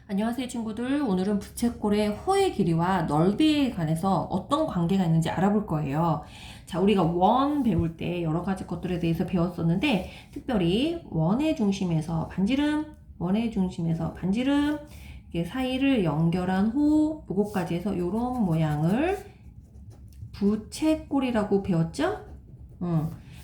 안녕하세요 친구들. 오늘은 부채꼴의 호의 길이와 넓이에 관해서 어떤 관계가 있는지 알아볼 거예요. 자, 우리가 원 배울 때 여러 가지 것들에 대해서 배웠었는데 특별히 원의 중심에서 반지름, 원의 중심에서 반지름 이렇게 사이를 연결한 호, 요거까지 해서 이런 모양을 부채꼴이라고 배웠죠?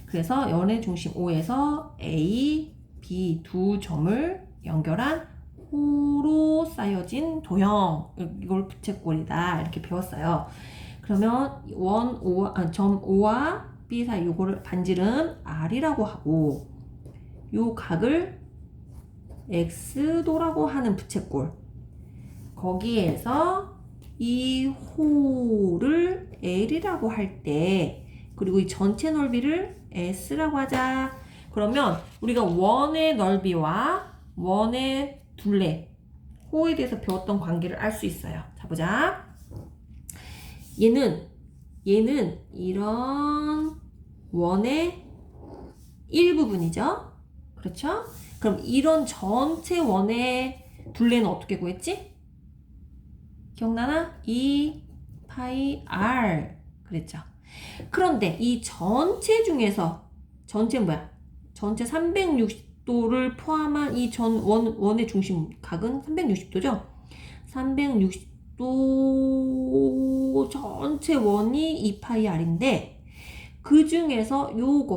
그래서 원의 중심 O에서 A, B 두 점을 연결한 호로 쌓여진 도형, 이걸 부채꼴이다 이렇게 배웠어요. 그러면 점 O와 B 사이 요거를 반지름 R이라고 하고 요 각을 X도라고 하는 부채꼴, 거기에서 이 호를 L이라고 할 때, 그리고 이 전체 넓이를 S라고 하자. 그러면 우리가 원의 넓이와 원의 둘레, 호에 대해서 배웠던 관계를 알 수 있어요. 자, 보자. 얘는 이런 원의 일부분이죠. 그렇죠? 그럼 이런 전체 원의 둘레는 어떻게 구했지? 기억나나? 2 파이 r 그랬죠. 그런데 이 전체 중에서 전체는 뭐야? 전체 360도를 포함한 이 원의 중심 각은 360도죠? 360도 전체 원이 2파이 r인데 그 중에서 요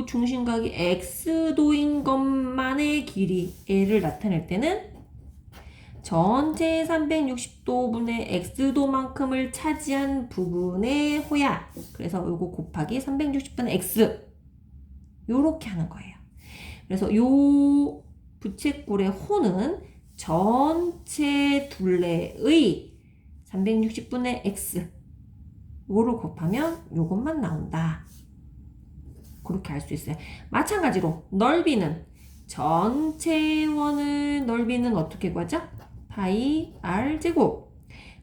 중심각이 x도인 것만의 길이 L을 나타낼 때는 전체 360도분의 x도만큼을 차지한 부분의 호야. 그래서 요거 곱하기 360분의 x 요렇게 하는 거예요. 그래서 요 부채꼴의 호는 전체 둘레의 360분의 x 요거를 곱하면 요것만 나온다. 그렇게 알 수 있어요. 마찬가지로 넓이는 전체 원의 넓이는 어떻게 구하죠? 파이 r 제곱.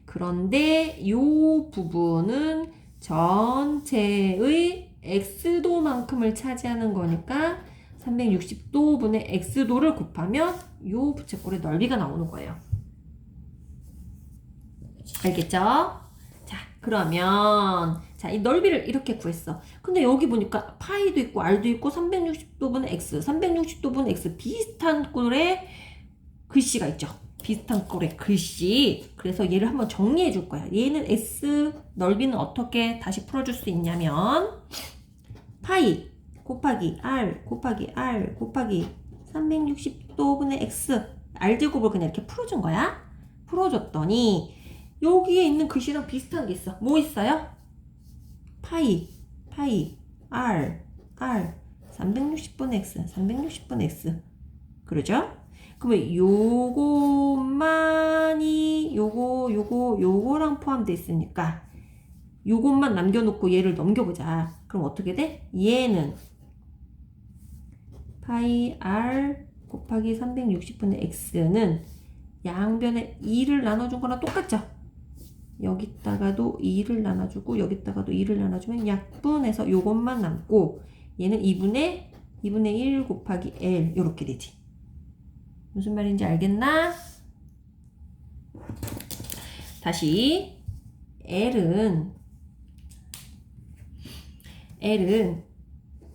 그런데 이 부분은 전체의 x도만큼을 차지하는 거니까 360도분의 x도를 곱하면 이 부채꼴의 넓이가 나오는 거예요. 알겠죠? 자, 그러면 이 넓이를 이렇게 구했어. 근데 여기 보니까 파이도 있고 r도 있고 360도분의 x, 360도분의 x 비슷한 꼴의 글씨가 있죠. 비슷한 꼴의 글씨. 그래서 얘를 한번 정리해 줄 거야. 얘는 S 넓이는 어떻게 다시 풀어줄 수 있냐면 파이 곱하기 R 곱하기 R 곱하기 360도분의 X R제곱을 그냥 이렇게 풀어준 거야. 풀어줬더니 여기에 있는 글씨랑 비슷한 게 있어. 뭐 있어요? 파이 R 360분의 X 360분의 X 그러죠? 그러면 요것만이 요거랑 포함되어 있으니까 요것만 남겨놓고 얘를 넘겨보자. 그럼 어떻게 돼? 얘는 파이 r 곱하기 360분의 x는 양변에 2를 나눠준 거랑 똑같죠? 여기다가도 2를 나눠주고 여기다가도 2를 나눠주면 약분해서 요것만 남고 얘는 2분의 1 곱하기 l 요렇게 되지. 무슨 말인지 알겠나? 다시 L은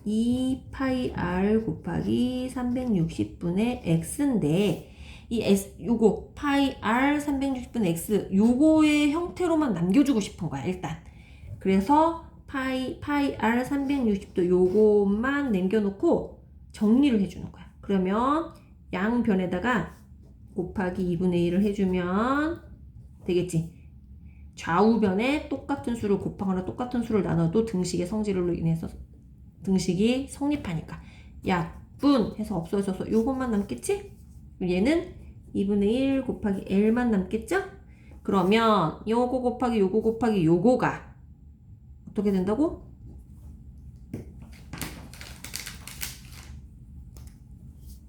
2파이 R 곱하기 360분의 X인데 이 S 요거 파이 R 360분의 X 요거의 형태로만 남겨주고 싶은 거야 일단. 그래서 파이 R 360도 요것만 남겨놓고 정리를 해주는 거야. 그러면 양변에다가 곱하기 2분의 1을 해주면 되겠지. 좌우변에 똑같은 수를 곱하거나 똑같은 수를 나눠도 등식의 성질로 인해서 등식이 성립하니까 약분해서 없어져서 요것만 남겠지? 얘는 2분의 1 곱하기 L만 남겠죠? 그러면 요거 곱하기 요거가 어떻게 된다고?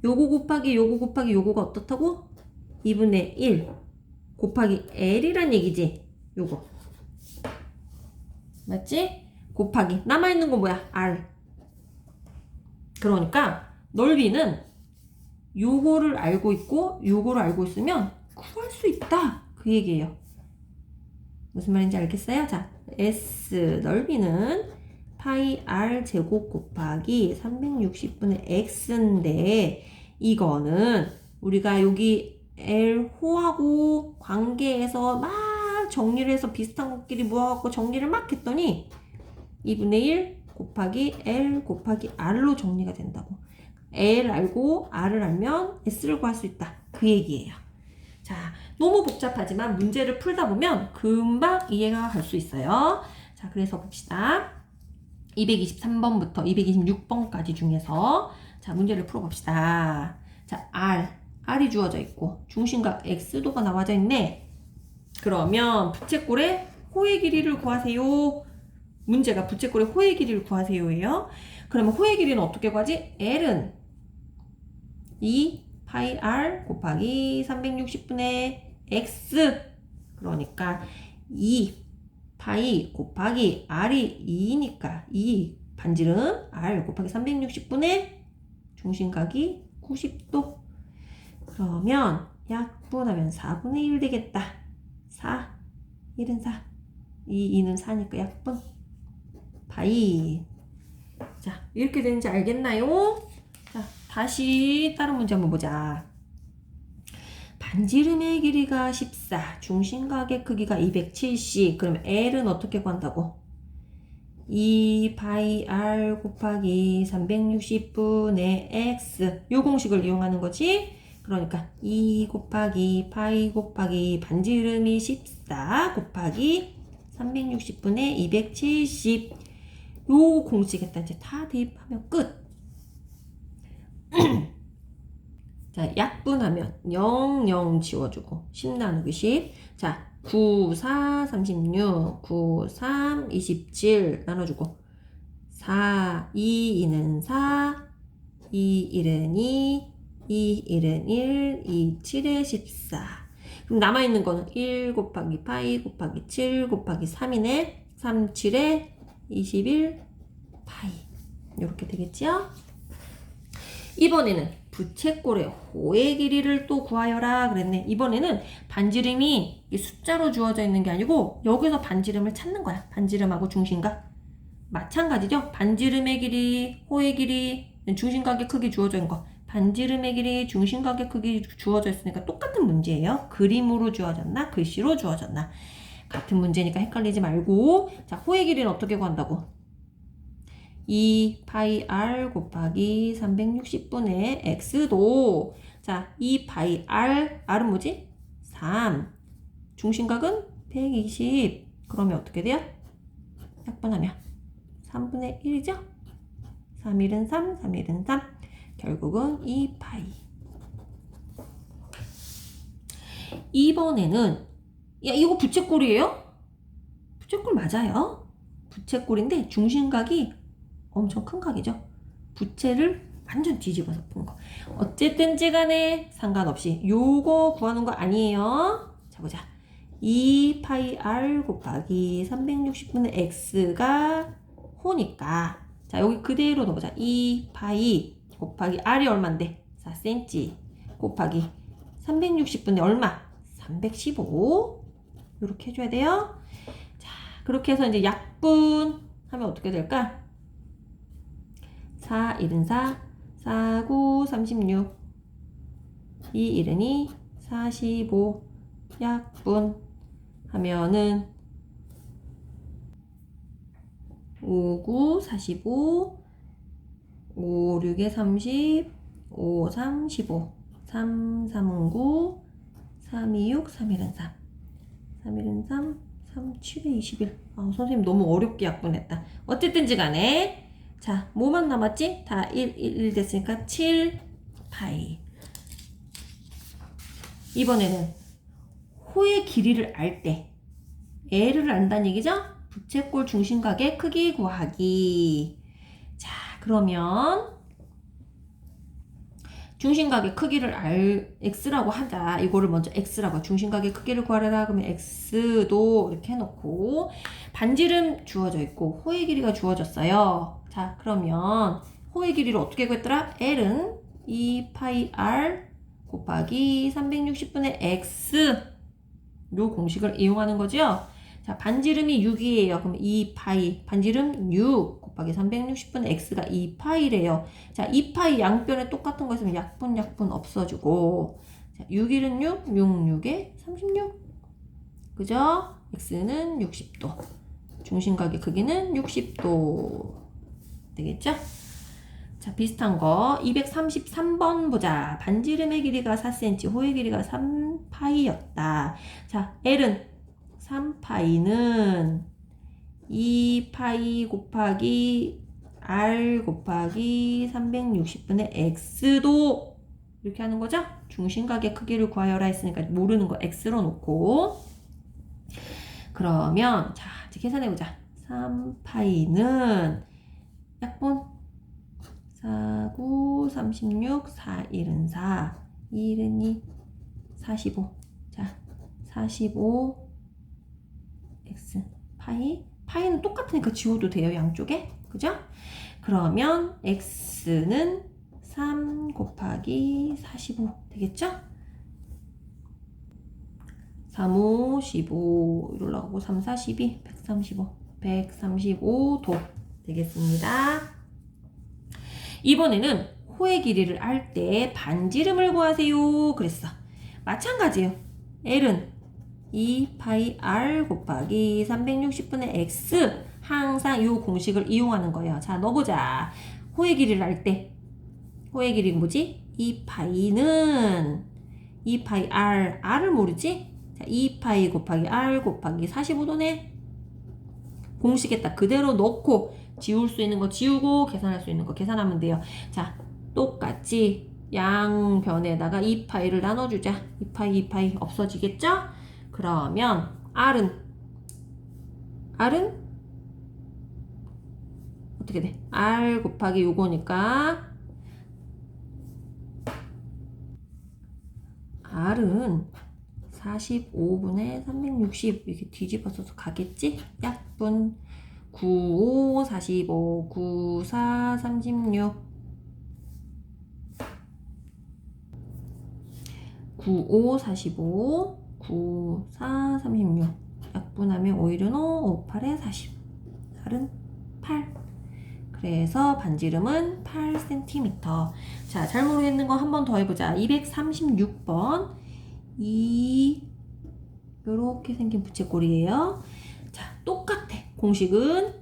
요거 곱하기 요거가 어떻다고? 2분의 1 곱하기 L이란 얘기지. 요거 맞지? 곱하기 남아있는 건 뭐야? R. 그러니까 넓이는 요거를 알고 있고 요거를 알고 있으면 구할 수 있다. 그 얘기예요. 무슨 말인지 알겠어요? 자, S 넓이는 파이 R 제곱 곱하기 360분의 X인데 이거는 우리가 여기 L 호하고 관계에서 막 정리를 해서 비슷한 것끼리 모아갖고 정리를 막 했더니 2분의 1 곱하기 L 곱하기 R로 정리가 된다고. L 알고 R을 알면 S를 구할 수 있다. 그 얘기예요. 자, 너무 복잡하지만 문제를 풀다 보면 금방 이해가 갈 수 있어요. 자, 그래서 봅시다. 223번부터 226번까지 중에서 자, 문제를 풀어봅시다. 자, R이 주어져 있고 중심각 X도가 나와져 있네. 그러면 부채꼴의 호의 길이를 구하세요. 문제가 부채꼴의 호의 길이를 구하세요예요. 그러면 호의 길이는 어떻게 구하지? L은 2 파이 R 곱하기 360분의 X 그러니까 2 파이 곱하기 R이 2니까 2 반지름 R 곱하기 360분의 중심각이 90도 그러면 약분하면 4분의 1 되겠다. 4 1은 4 2는 4니까 약분 파이 자 이렇게 되는지 알겠나요? 자 다시 다른 문제 한번 보자. 반지름의 길이가 14 중심각의 크기가 270 그럼 L은 어떻게 구한다고? 2 파이 R 곱하기 360분의 X 요 공식을 이용하는 거지. 그러니까 2 곱하기 파이 곱하기 반지름이 14 곱하기 360분의 270 요 공식에다 이제 다 대입하면 끝. 자, 약분하면 0, 0 지워주고 10 나누기 10 자, 9, 4, 36 9, 3, 27 나눠주고 4, 2, 2는 4 2, 1은 2 2, 1은 1 2, 7에 14 그럼 남아있는 거는 1 곱하기 파이 곱하기 7 곱하기 3이네 3, 7에 21 파이 이렇게 되겠죠? 이번에는 부채꼴의 호의 길이를 또 구하여라 그랬네. 이번에는 반지름이 숫자로 주어져 있는 게 아니고 여기서 반지름을 찾는 거야. 반지름하고 중심각 마찬가지죠. 반지름의 길이, 호의 길이, 중심각의 크기 주어져 있는 거. 반지름의 길이, 중심각의 크기 주어져 있으니까 똑같은 문제예요. 그림으로 주어졌나 글씨로 주어졌나 같은 문제니까 헷갈리지 말고 자 호의 길이는 어떻게 구한다고? 2 파이 R 곱하기 360분의 X도 자 2 파이 R은 뭐지? 3 중심각은 120 그러면 어떻게 돼요? 약분하면 3분의 1이죠? 3, 1은 3, 3, 1은 3 결국은 2 파이 이번에는 야 이거 부채꼴이에요? 부채꼴 맞아요 부채꼴인데 중심각이 엄청 큰 각이죠. 부채를 완전 뒤집어서 푼 거. 어쨌든지 간에 상관없이 요거 구하는 거 아니에요. 자 보자. 2 파이 R 곱하기 360분의 X가 호니까 자 여기 그대로 넣어보자. 2 파이 곱하기 R이 얼만데? 4cm 곱하기 360분의 얼마? 315 이렇게 해줘야 돼요. 자 그렇게 해서 이제 약분하면 어떻게 될까? 4, 1은 4, 4, 9, 36 2, 1은 2, 45 약분 하면은 5, 9, 45 5, 6에 30 5, 3, 15 3, 3은 9 3, 2, 6 3, 1은 3 3, 1은 3 3, 7에 21 선생님 너무 어렵게 약분했다. 어쨌든지 간에 자, 뭐만 남았지? 다 1 됐으니까 7 파이. 이번에는 호의 길이를 알 때 L을 안다는 얘기죠? 부채꼴 중심각의 크기 구하기. 자, 그러면 중심각의 크기를 X라고 하자. 이거를 먼저 X라고 중심각의 크기를 구하라. 그러면 X도 이렇게 해놓고 반지름 주어져 있고 호의 길이가 주어졌어요. 자 그러면 호의 길이를 어떻게 구했더라? L은 2 파이 R 곱하기 360분의 x 요 공식을 이용하는 거죠. 자, 반지름이 6이에요. 그럼 2파이 반지름 6 곱하기 360분의 x가 2파이래요. 자, 2파이 양변에 똑같은 거 있으면 약분 없어지고, 자, 6일은 6, 6에 36. 그죠? x는 60도. 중심각의 크기는 60도. 되겠죠? 자, 비슷한 거 233번 보자. 반지름의 길이가 4cm, 호의 길이가 3파이였다. 자, L은 3파이는 2파이 곱하기 R 곱하기 360분의 X도 이렇게 하는 거죠? 중심각의 크기를 구하여라 했으니까 모르는 거 X로 놓고, 그러면 자, 이제 계산해보자. 3파이는 약분 4, 9, 36, 4, 1은 4, 1은 2, 45. 자, 45 x 파이는 똑같으니까 지워도 돼요, 양쪽에. 그죠? 그러면 x는 3 곱하기 45 되겠죠? 3, 5, 15 이리 올라가고 3, 4, 12, 135도 되겠습니다. 이번에는 호의 길이를 알 때 반지름을 구하세요 그랬어. 마찬가지예요. L은 2파이 R 곱하기 360분의 X, 항상 이 공식을 이용하는 거예요. 자, 넣어보자. 호의 길이를 알 때 호의 길이 뭐지? 2파이는 2파이 R을 모르지? 자, 2파이 곱하기 R 곱하기 45도네. 공식에 딱 그대로 넣고 지울 수 있는 거 지우고 계산할 수 있는 거 계산하면 돼요. 자, 똑같이 양변에다가 2파이를 나눠주자. 2파이 없어지겠죠? 그러면 R은 어떻게 돼? R 곱하기 요거니까 R은 45분의 360 이렇게 뒤집어서 가겠지? 약분 9, 5, 45, 9, 4, 36 9, 5, 45 9, 4, 36 약분하면 5, 1은 5, 5, 8에 40 4은 8. 그래서 반지름은 8cm. 자, 잘 모르겠는 거 한 번 더 해보자. 236번 요렇게 생긴 부채꼴이에요. 자, 똑같아. 공식은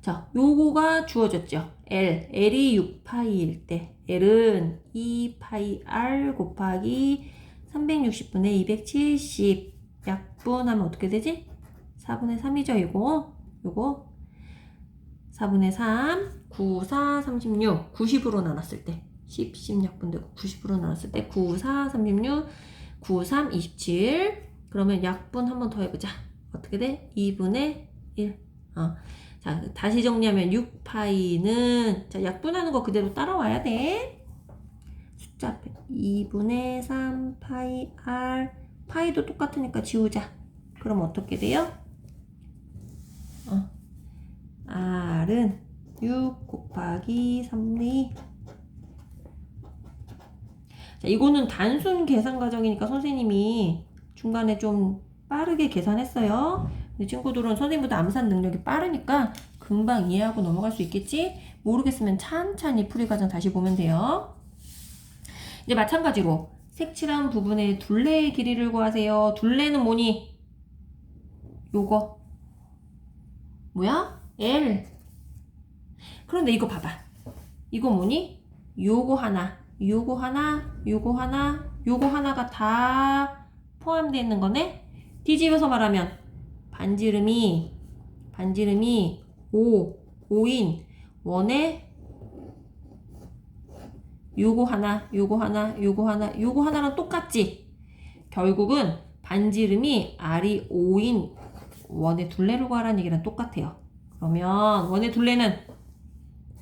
자, 요거가 주어졌죠. L이 6파이일 때 L은 2파이 R 곱하기 360분의 270 약분하면 어떻게 되지? 4분의 3이죠. 요거 4분의 3 9, 4, 36 90으로 나눴을 때 10 약분되고 90으로 나눴을 때 9, 4, 36 9, 3, 27 그러면 약분 한 번 더 해보자. 어떻게 돼? 2분의 1 자, 다시 정리하면 6파이는 자, 약분하는 거 그대로 따라와야 돼. 숫자 앞에 2분의 3파이 R 파이도 똑같으니까 지우자. 그럼 어떻게 돼요? R은 6 곱하기 3분의 2. 자, 이거는 단순 계산 과정이니까 선생님이 중간에 좀 빠르게 계산했어요. 근데 친구들은 선생님보다 암산 능력이 빠르니까 금방 이해하고 넘어갈 수 있겠지? 모르겠으면 찬찬히 풀이 과정 다시 보면 돼요. 이제 마찬가지로 색칠한 부분의 둘레의 길이를 구하세요. 둘레는 뭐니? 요거 뭐야? L. 그런데 이거 봐봐. 이거 뭐니? 요거 하나가 다 포함되어 있는 거네? 뒤집어서 말하면 반지름이 5인 원에 요거 하나랑 똑같지? 결국은 반지름이 R이 5인 원의 둘레를 구하라는 얘기랑 똑같아요. 그러면 원의 둘레는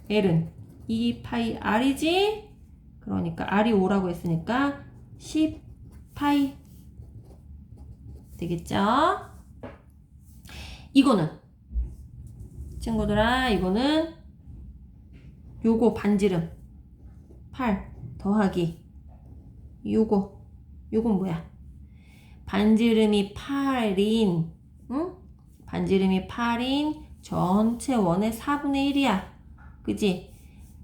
L은 2파이 R이지? 그러니까 R이 5라고 했으니까 10파이 되겠죠? 이거는 친구들아 이거는 요거 반지름 8 더하기 요건 뭐야? 반지름이 8인 응? 반지름이 8인 전체 원의 4분의 1이야. 그지?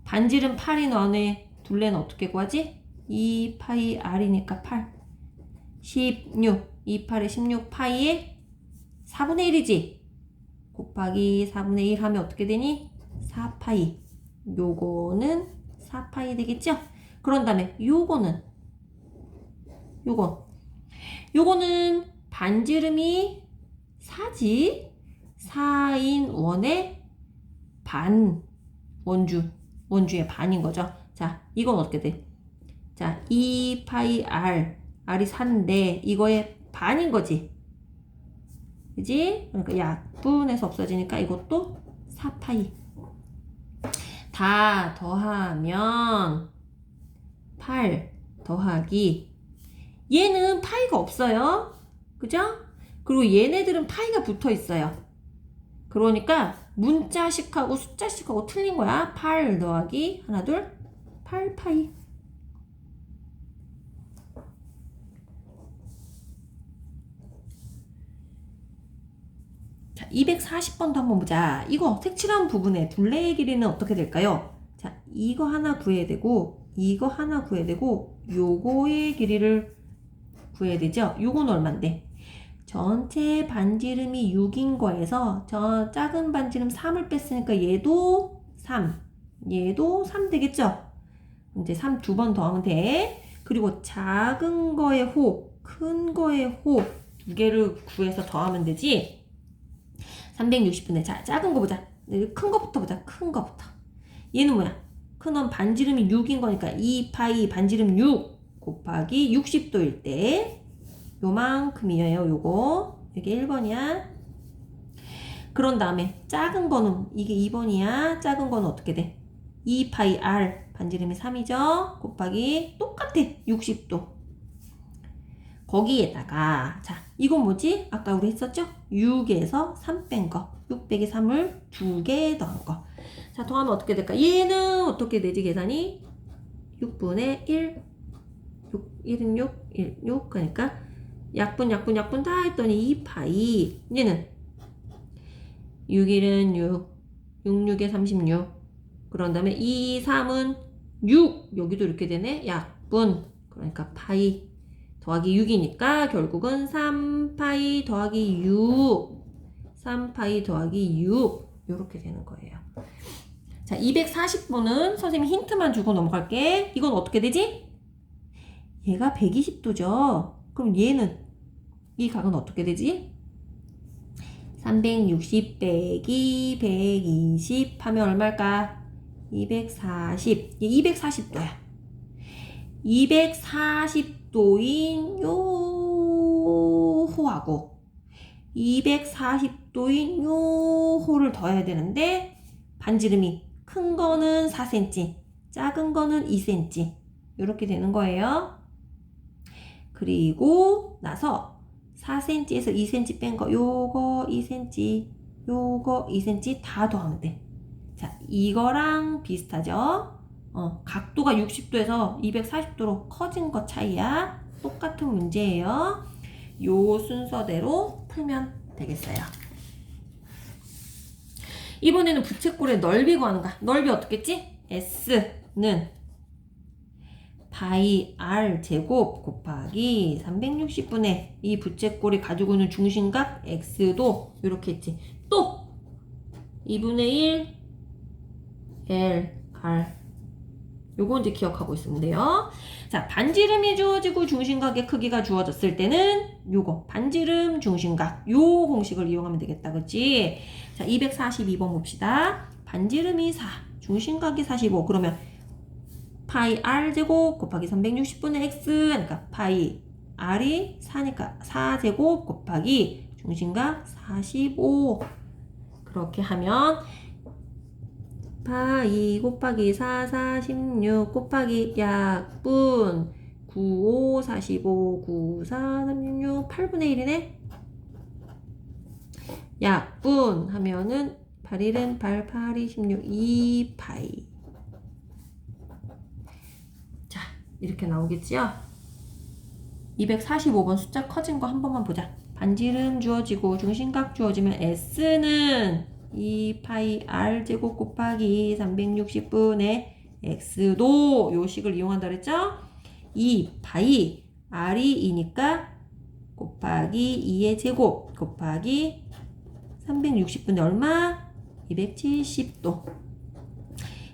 반지름 8인 원의 둘레는 어떻게 구하지? 2파이 r이니까 8 16 2파에 16 파이에 4분의 1이지? 곱하기 4분의 1 하면 어떻게 되니? 4파이. 요거는 4파이 되겠죠? 그런 다음에 요거는 반지름이 4지? 4인 원의 반 원주의 반인 거죠. 자, 이건 어떻게 돼? 자, 2파이 r이 4인데 이거의 반인 거지. 그지? 그러니까 약분해서 없어지니까 이것도 4파이. 다 더하면 8 더하기 얘는 파이가 없어요. 그죠? 그리고 얘네들은 파이가 붙어 있어요. 그러니까 문자식하고 숫자식하고 틀린 거야. 8 더하기 하나 둘 8파이. 자, 240번도 한번 보자. 이거 색칠한 부분의 둘레의 길이는 어떻게 될까요? 자, 이거 하나 구해야 되고 이거 하나 구해야 되고 요거의 길이를 구해야 되죠? 요건 얼만데? 전체 반지름이 6인 거에서 저 작은 반지름 3을 뺐으니까 얘도 3 되겠죠? 이제 3 두 번 더하면 돼. 그리고 작은 거의 호, 큰 거의 호 두 개를 구해서 더하면 되지. 360분의 자, 작은 거 보자. 큰 거부터 보자. 큰 거부터. 얘는 뭐야? 큰 원 반지름이 6인 거니까 2파이 반지름 6 곱하기 60도일 때 요만큼이에요. 요거. 이게 1번이야. 그런 다음에 작은 거는 이게 2번이야. 작은 거는 어떻게 돼? 2파이 r 반지름이 3이죠. 곱하기 똑같아. 60도. 거기에다가 자, 이건 뭐지? 아까 우리 했었죠? 6에서 3 뺀 거. 6 빼기 3을 2개 더한 거. 자, 더하면 어떻게 될까? 얘는 어떻게 되지? 계산이 6분의 1 1은 6 그러니까 약분 다 했더니 2파이. 얘는 6일은 6에 36. 그런 다음에 2, 3은 6. 여기도 이렇게 되네. 약분. 그러니까 파이 더하기 6이니까 결국은 3파이 더하기 6. 3파이 더하기 6. 이렇게 되는 거예요. 자, 240번은 선생님 힌트만 주고 넘어갈게. 이건 어떻게 되지? 얘가 120도죠. 그럼 얘는 이 각은 어떻게 되지? 360 빼기 120 하면 얼마일까? 240. 얘 240도야. 240도인 요 호하고 240도인 요 호를 더해야 되는데 반지름이 큰 거는 4cm, 작은 거는 2cm 이렇게 되는 거예요. 그리고 나서 4cm에서 2cm 뺀 거 요거 2cm 요거 2cm 다 더하면 돼. 자, 이거랑 비슷하죠? 각도가 60도에서 240도로 커진 것 차이야. 똑같은 문제예요. 요 순서대로 풀면 되겠어요. 이번에는 부채꼴의 넓이 구하는 거야. 넓이 어떻게 했지? S는 파이 R 제곱 곱하기 360분의 이 부채꼴이 가지고 있는 중심각 X도 이렇게 했지. 또 2분의 1 L R 요거 이제 기억하고 있으면 돼요. 자, 반지름이 주어지고 중심각의 크기가 주어졌을 때는 요거 반지름 중심각 요 공식을 이용하면 되겠다. 그치? 자, 242번 봅시다. 반지름이 4 중심각이 45 그러면 파이 r 제곱 곱하기 360분의 x 하니까 파이 r이 4니까 4제곱 곱하기 중심각 45 그렇게 하면 파이 곱하기 4, 46 곱하기 약분 9, 5, 45, 9, 4, 36, 8분의 1이네. 약분 하면은 8일은 8, 8, 26, 2파이. 자, 이렇게 나오겠지요? 245번 숫자 커진 거 한 번만 보자. 반지름 주어지고 중심각 주어지면 S는 2파이 R제곱 곱하기 360분의 X도 요 식을 이용한다 그랬죠? 2파이 R이 2니까 곱하기 2의 제곱 곱하기 360분의 얼마? 270도.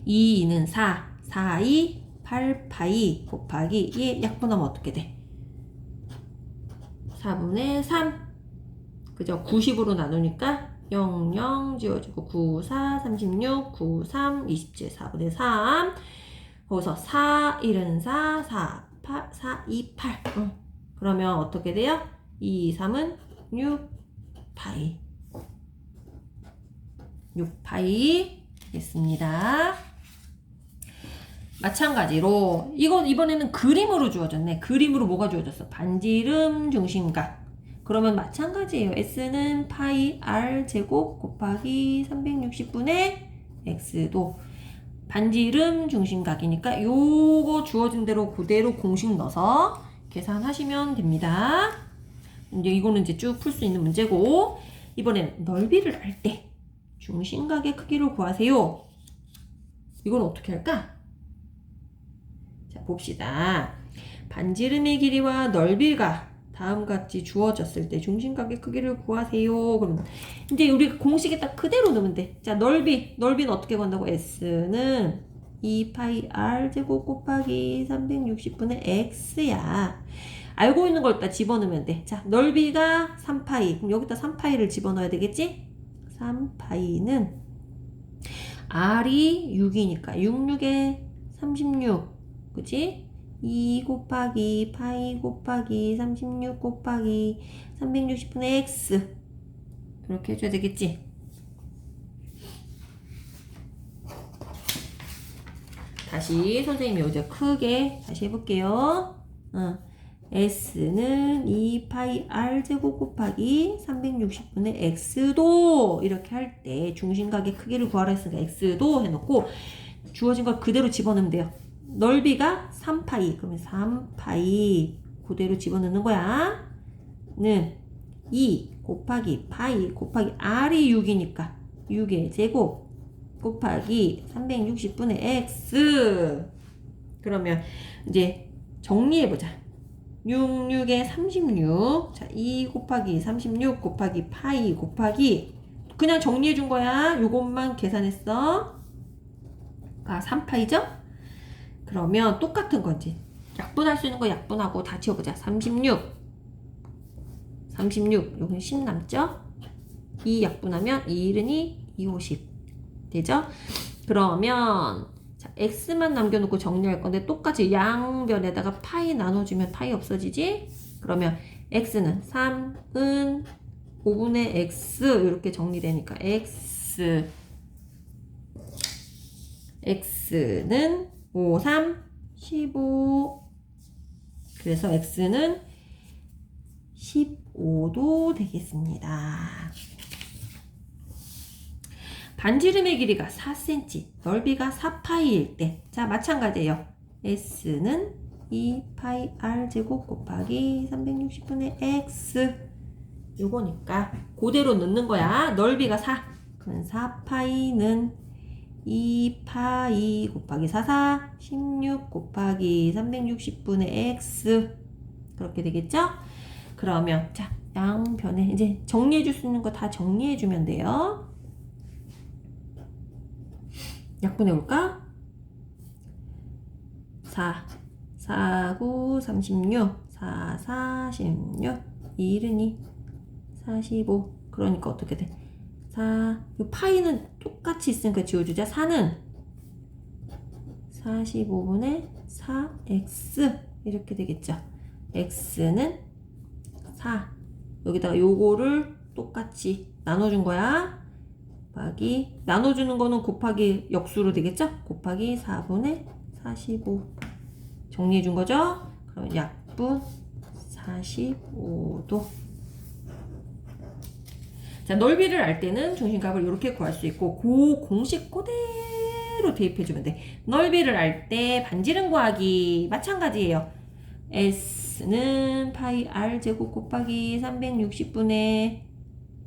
2는 4, 4이 8파이 곱하기 2의 약분하면 어떻게 돼? 4분의 3. 그죠? 90으로 나누니까 0, 0 지워지고 9, 4, 36, 9, 3, 27, 4분의 3. 거기서 4, 1은 4, 4, 8, 4, 2, 8. 그러면 어떻게 돼요? 2, 3은 6파이. 6파이 됐습니다. 마찬가지로 이번에는 그림으로 주어졌네. 그림으로 뭐가 주어졌어? 반지름 중심각. 그러면 마찬가지예요. S는 파이 R 제곱 곱하기 360분의 X도 반지름 중심각이니까 요거 주어진 대로 그대로 공식 넣어서 계산하시면 됩니다. 이제 이거는 이제 쭉 풀 수 있는 문제고, 이번엔 넓이를 알 때 중심각의 크기를 구하세요. 이건 어떻게 할까? 자, 봅시다. 반지름의 길이와 넓이가 다음같이 주어졌을 때 중심각의 크기를 구하세요. 그럼 이제 우리 공식에 딱 그대로 넣으면 돼. 자, 넓이는 어떻게 구한다고? S는 2파이 R 제곱 곱하기 360분의 X야. 알고 있는 걸 딱 집어넣으면 돼. 자, 넓이가 3파이. 그럼 여기다 3파이를 집어넣어야 되겠지? 3파이는 R이 6이니까 66에 36. 그치? 2 곱하기 파이 곱하기 36 곱하기 360분의 X. 이렇게 해줘야 되겠지? 다시 선생님이 이제 크게 다시 해볼게요. S는 2파이 R 제곱 곱하기 360분의 X도 이렇게 할 때 중심각의 크기를 구하라 했으니까 X도 해놓고 주어진 걸 그대로 집어넣으면 돼요. 넓이가 3파이. 그러면 3파이 그대로 집어넣는 거야. 는 2 곱하기 파이 곱하기 R이 6이니까 6의 제곱 곱하기 360분의 X. 그러면 이제 정리해보자. 66에 36. 자, 2 곱하기 36 곱하기 파이 곱하기 그냥 정리해준 거야. 요것만 계산했어. 아, 3파이죠? 그러면 똑같은 건지 약분할 수 있는 거 약분하고 다 지워보자. 36 여기는 10 남죠? 2 약분하면 2일은 2, 50 되죠? 그러면 자, X만 남겨놓고 정리할 건데 똑같이 양변에다가 파이 나눠주면 파이 없어지지? 그러면 X는 3은 5분의 X 이렇게 정리되니까 X는 5, 3, 15. 그래서 X는 15도 되겠습니다. 반지름의 길이가 4cm, 넓이가 4파이일 때, 자, 마찬가지예요. S는 2파이 R 제곱 곱하기 360분의 X. 요거니까 그대로 넣는 거야. 넓이가 4. 그러면 4파이는 2파이 곱하기 44, 16 곱하기 360분의 X. 그렇게 되겠죠? 그러면 자, 양변에 이제 정리해 줄 수 있는 거 다 정리해 주면 돼요. 약분해 볼까? 4, 4, 9, 36, 4, 46, 2일은 2, 45. 그러니까 어떻게 돼? 4, 이 파이는 똑같이 있으니까 지워주자. 4는 45분의 4x 이렇게 되겠죠. x는 4. 여기다가 요거를 똑같이 나눠준 거야. 곱하기 나눠주는 거는 곱하기 역수로 되겠죠. 곱하기 4분의 45 정리해 준 거죠. 그럼 약분 45도. 자, 넓이를 알 때는 중심값을 이렇게 구할 수 있고 그 공식 그대로 그대로 대입해주면 돼. 넓이를 알 때 반지름 구하기 마찬가지예요. S는 파이 R 제곱 곱하기 360분의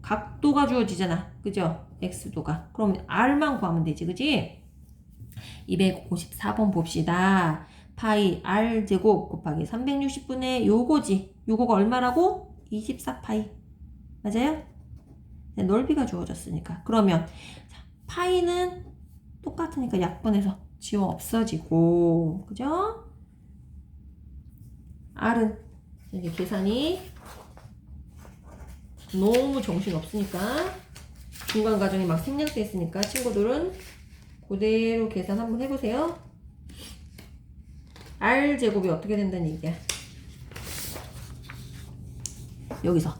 각도가 주어지잖아. 그죠? X도가. 그럼 R만 구하면 되지. 그지? 254번 봅시다. 파이 R 제곱 곱하기 360분의 요거지. 요거가 얼마라고? 24파이. 맞아요? 넓이가 주어졌으니까. 그러면 파이는 똑같으니까 약분해서 지워 없어지고, 그죠? R은 이게 계산이 너무 정신 없으니까 중간 과정이 막 생략돼 있으니까 친구들은 그대로 계산 한번 해보세요. R 제곱이 어떻게 된다는 얘기야. 여기서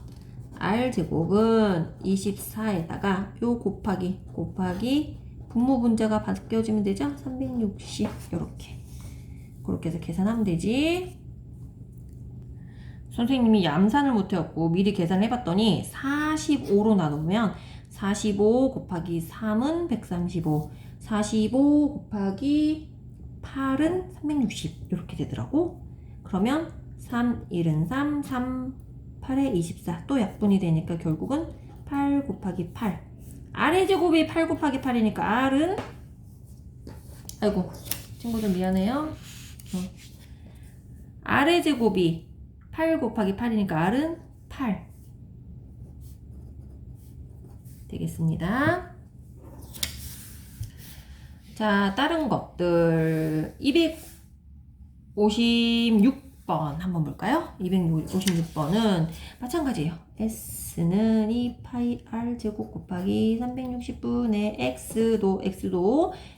R 제곱은 24에다가 요 곱하기 분모분자가 바뀌어지면 되죠? 360 요렇게 그렇게 해서 계산하면 되지. 선생님이 얌산을 못해갖고 미리 계산을 해봤더니 45로 나누면 45 곱하기 3은 135 45 곱하기 8은 360 이렇게 되더라고. 그러면 3, 1은 3, 3, 8에 24 또 약분이 되니까 결국은 8 곱하기 8 R의 제곱이 8 곱하기 8이니까 R은 아이고 친구들 미안해요. R의 제곱이 8 곱하기 8이니까 R은 8 되겠습니다. 자, 다른 것들 256번 한번 볼까요? 256번은 마찬가지예요. S는 2파이 R 제곱 곱하기 360분의 X도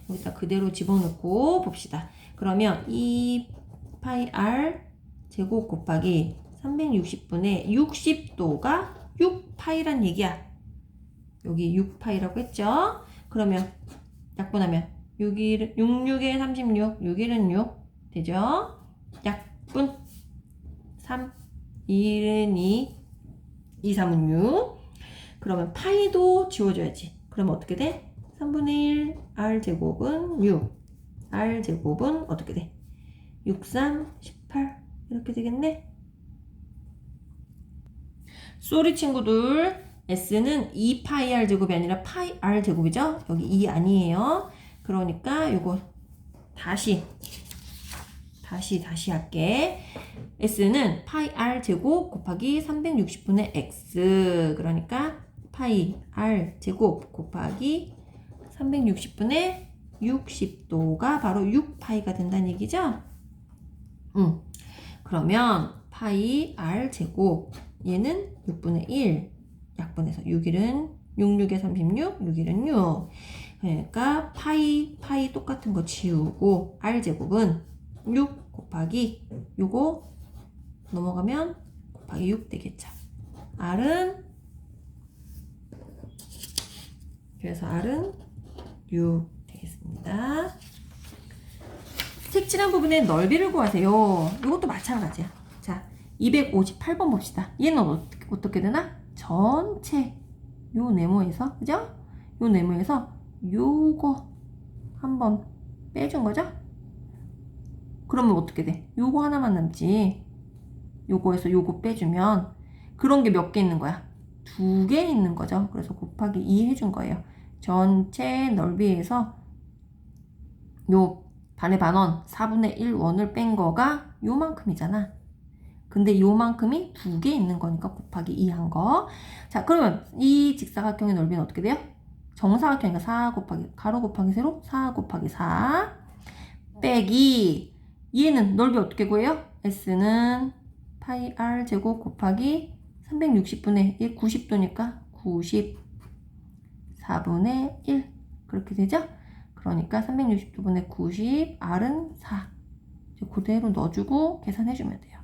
여기다 그대로 집어넣고 봅시다. 그러면 2파이 R 제곱 곱하기 360분의 60도가 6파이란 얘기야. 여기 6파이라고 했죠? 그러면 약분하면 66에 36, 6일은 6 되죠? 약분 3, 1은 2, 2, 3은 6 그러면 파이도 지워줘야지. 그러면 어떻게 돼? 3분의 1 R제곱은 6 R제곱은 어떻게 돼? 6, 3, 18 이렇게 되겠네? 쏘리 친구들 S는 2파이 R제곱이 아니라 파이 R제곱이죠? 여기 2 아니에요. 그러니까 요거 다시 할게. S는 파이 R제곱 곱하기 360분의 X 그러니까 파이 R제곱 곱하기 360분의 60도가 바로 6파이가 된다는 얘기죠? 그러면 파이 R제곱 얘는 6분의 1 약분해서 6일은 66에 36, 6일은 6 그러니까 파이 똑같은 거 지우고 R제곱은 6 곱하기 요거 넘어가면 곱하기 6 되겠죠. 그래서 R은 6 되겠습니다. 색칠한 부분의 넓이를 구하세요. 이것도 마찬가지야. 자, 258번 봅시다. 얘는 어떻게 되나? 전체 요 네모에서 그죠? 요 네모에서 요거 한번 빼준 거죠? 그러면 어떻게 돼? 요거 하나만 남지. 요거에서 요거 빼주면 그런 게 몇 개 있는 거야? 2개 있는 거죠. 그래서 곱하기 2 해준 거예요. 전체 넓이에서 요 반의 반원 4분의 1 원을 뺀 거가 요만큼이잖아. 근데 요만큼이 2개 있는 거니까 곱하기 2 한 거. 자, 그러면 이 직사각형의 넓이는 어떻게 돼요? 정사각형이니까 4 곱하기 가로 곱하기 세로 4 곱하기 4 빼기 얘는 넓이 어떻게 구해요? S는 파이 R 제곱 곱하기 360분의 1 90도니까 94분의 1 그렇게 되죠? 그러니까 360도분의 90 R은 4 그대로 넣어주고 계산해주면 돼요.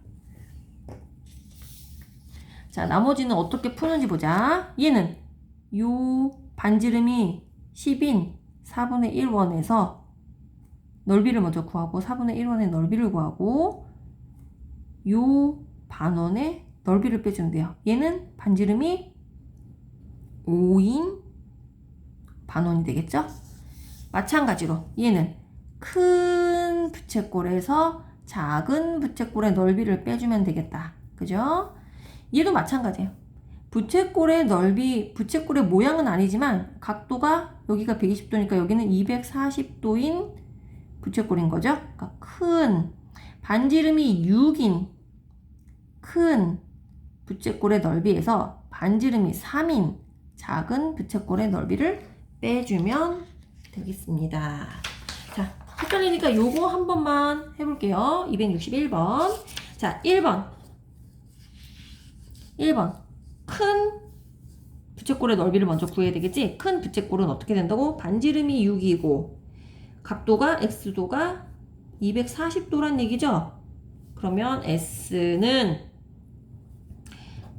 자, 나머지는 어떻게 푸는지 보자. 얘는 요 반지름이 10인 4분의 1원에서 넓이를 먼저 구하고 4분의 1원의 넓이를 구하고 요 반원의 넓이를 빼준대요. 얘는 반지름이 5인 반원이 되겠죠? 마찬가지로 얘는 큰 부채꼴에서 작은 부채꼴의 넓이를 빼주면 되겠다. 그죠? 얘도 마찬가지예요. 부채꼴의 넓이, 부채꼴의 모양은 아니지만 각도가 여기가 120도니까 여기는 240도인 부채꼴인 거죠. 그러니까 큰 반지름이 6인 큰 부채꼴의 넓이에서 반지름이 3인 작은 부채꼴의 넓이를 빼주면 되겠습니다. 자, 헷갈리니까 요거 한 번만 해볼게요. 261번. 자, 1번. 큰 부채꼴의 넓이를 먼저 구해야 되겠지? 큰 부채꼴은 어떻게 된다고? 반지름이 6이고 각도가 X도가 240도란 얘기죠? 그러면 S는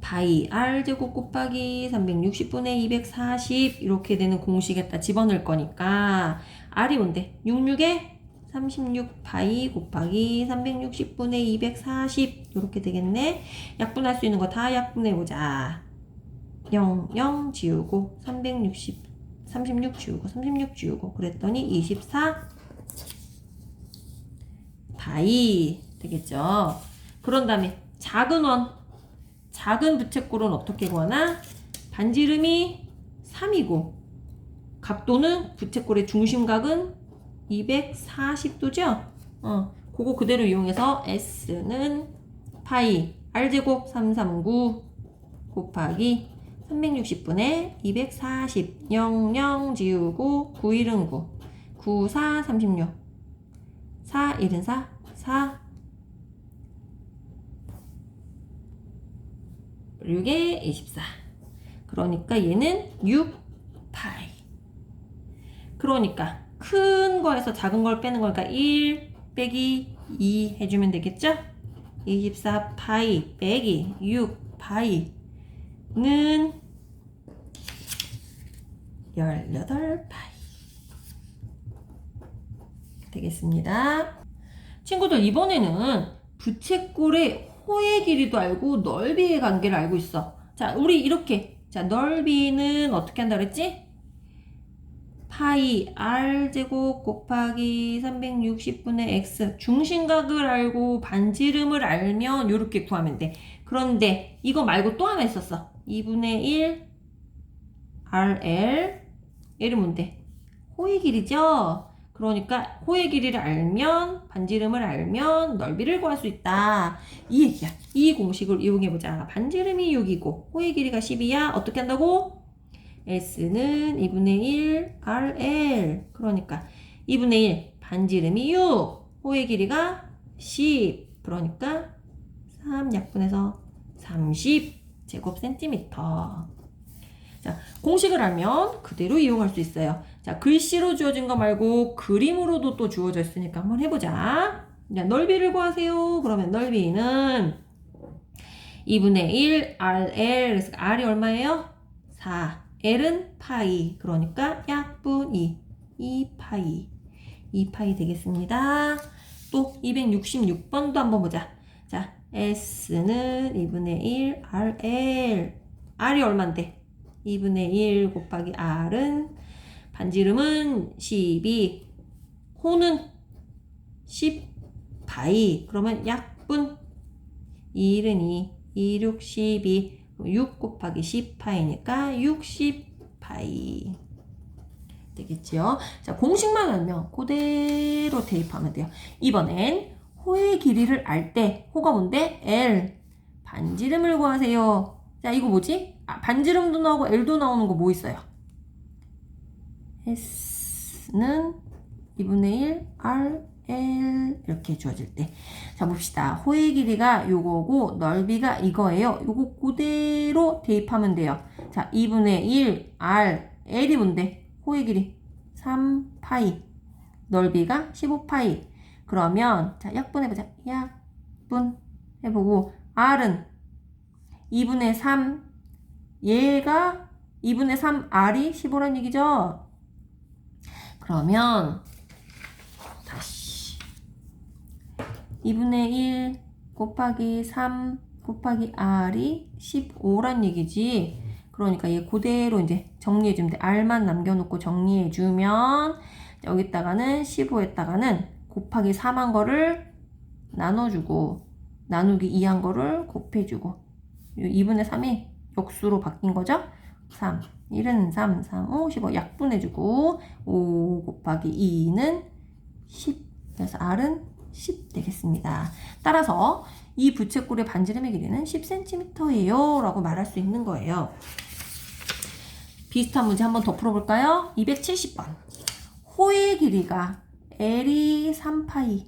파이 R제곱 곱하기 360분의 240 이렇게 되는 공식에다 집어넣을 거니까 R이 뭔데? 66에 36 파이 곱하기 360분의 240 이렇게 되겠네. 약분할 수 있는 거 다 약분해보자. 0, 0 지우고 360, 36 지우고 36 지우고 그랬더니 24 파이 되겠죠. 그런 다음에 작은 부채꼴은 어떻게 구하나? 반지름이 3이고 각도는 부채꼴의 중심각은 240도죠? 그거 그대로 이용해서 S는 파이 R제곱 339 곱하기 360분의 240 0, 0 지우고 9, 1은 9 9, 4, 36 4, 1은 4 4 6에 24 그러니까 얘는 6파이 그러니까 큰 거에서 작은 걸 빼는 거니까 1 빼기 2 해주면 되겠죠? 24파이 빼기 6파이는 18파이 되겠습니다. 친구들 이번에는 부채꼴의 호의 길이도 알고 넓이의 관계를 알고 있어. 자, 우리 이렇게 자 넓이는 어떻게 한다 그랬지? 파이 R제곱 곱하기 360분의 X 중심각을 알고 반지름을 알면 이렇게 구하면 돼. 그런데 이거 말고 또 하나 있었어. 2분의 1 RL 얘를 뭔데? 호의 길이죠? 그러니까 호의 길이를 알면 반지름을 알면 넓이를 구할 수 있다. 이 얘기야. 이 공식을 이용해보자. 반지름이 6이고 호의 길이가 10이야. 어떻게 한다고? S는 2분의 1 RL 그러니까 2분의 1 반지름이 6 호의 길이가 10 그러니까 3 약분해서 30 제곱센티미터. 자, 공식을 알면 그대로 이용할 수 있어요. 자, 글씨로 주어진 거 말고 그림으로도 또 주어져 있으니까 한번 해보자. 자, 넓이를 구하세요. 그러면 넓이는 2분의 1 RL 그래서 R이 얼마예요? 4 L은 파이 그러니까 약분 2파이 2파이 되겠습니다. 또 266번도 한번 보자. 자, S는 2분의 1 RL R이 얼만데? 2분의 1 곱하기 R은 반지름은 12 호는 10파이 그러면 약분 1은 2 2, 6, 12 6 곱하기 10파이니까 60파이 되겠지요. 자, 공식만 알면 그대로 대입하면 돼요. 이번엔 호의 길이를 알 때 호가 뭔데? L 반지름을 구하세요. 자, 이거 뭐지? 반지름도 나오고 L도 나오는 거 뭐 있어요? S는 2분의 1 RL 이렇게 주어질 때. 자, 봅시다. 호의 길이가 요거고 넓이가 이거예요. 요거 그대로 대입하면 돼요. 자, 2분의 1 RL이 뭔데? 호의 길이 3파이 넓이가 15파이 그러면 자, 약분해보자. 약분 해보고 R은 2분의 3 얘가 2분의 3 R이 15란 얘기죠. 그러면 다시 2분의 1 곱하기 3 곱하기 R이 15란 얘기지. 그러니까 얘 그대로 이제 정리해주면 돼. R만 남겨놓고 정리해주면 여기다가는 15에다가는 곱하기 3한 거를 나눠주고 나누기 2한 거를 곱해주고 2분의 3이 역수로 바뀐 거죠. 3, 1은 3, 3, 5, 15 약분해주고 5 곱하기 2는 10. 그래서 R은 10 되겠습니다. 따라서 이 부채꼴의 반지름의 길이는 10cm예요 라고 말할 수 있는 거예요. 비슷한 문제 한번 더 풀어볼까요? 270번. 호의 길이가 L이 3파이,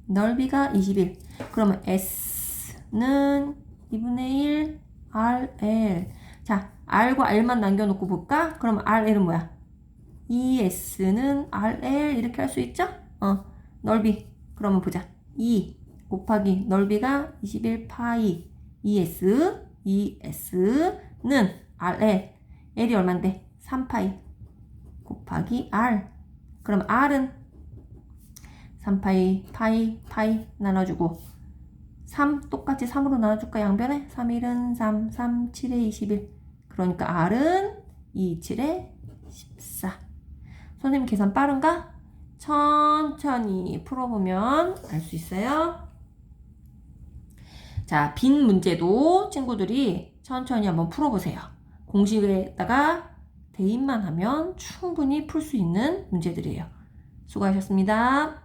넓이가 21. 그러면 S는 2분의 1 RL. 자, R과 L만 남겨놓고 볼까? 그럼 RL은 뭐야? ES는 RL 이렇게 할 수 있죠? 넓이. 그러면 보자. 2 곱하기 넓이가 21파이 ES는 RL. L이 얼만데? 3파이 곱하기 R. 그럼 R은 3파이 파이 나눠주고 3 똑같이 3으로 나눠줄까 양변에? 3, 1은 3, 3, 7에 21. 그러니까 R은 2, 7에 14. 선생님 계산 빠른가? 천천히 풀어보면 알 수 있어요. 자, 빈 문제도 친구들이 천천히 한번 풀어보세요. 공식에다가 대입만 하면 충분히 풀 수 있는 문제들이에요. 수고하셨습니다.